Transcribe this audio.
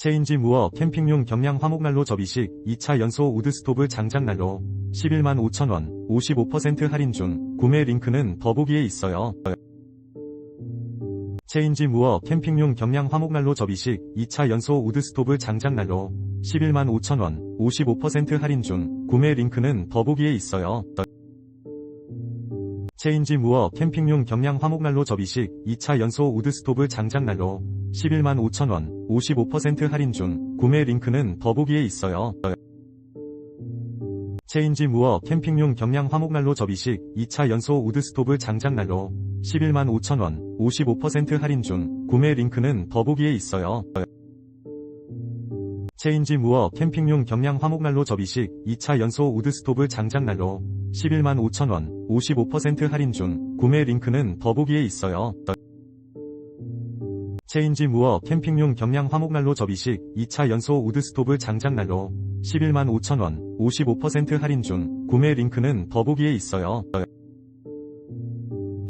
체인지 무어 캠핑용 경량 화목난로 접이식 2차 연소 우드스토브 장작난로 11만 5천원 55% 할인 중. 구매 링크는 더보기에 있어요. 체인지 무어 캠핑용 경량 화목난로 접이식 2차 연소 우드스토브 장작난로 11만 5천원 55% 할인 중. 구매 링크는 더보기에 있어요. 체인지 무어 캠핑용 경량 화목난로 접이식 2차 연소 우드스토브 장작난로 11만 5천원 55% 할인 중. 구매 링크는 더보기에 있어요. 체인지 무어 캠핑용 경량 화목난로 접이식 2차 연소 우드스토브 장작난로 11만 5천원 55% 할인 중. 구매 링크는 더보기에 있어요. 체인지 무어 캠핑용 경량 화목난로 접이식 2차 연소 우드스토브 장작난로 11만 5천원 55% 할인 중. 구매 링크는 더보기에 있어요. 체인지 무어 캠핑용 경량 화목난로 접이식 2차 연소 우드스토브 장작난로 11만 5천원 55% 할인 중. 구매 링크는 더보기에 있어요.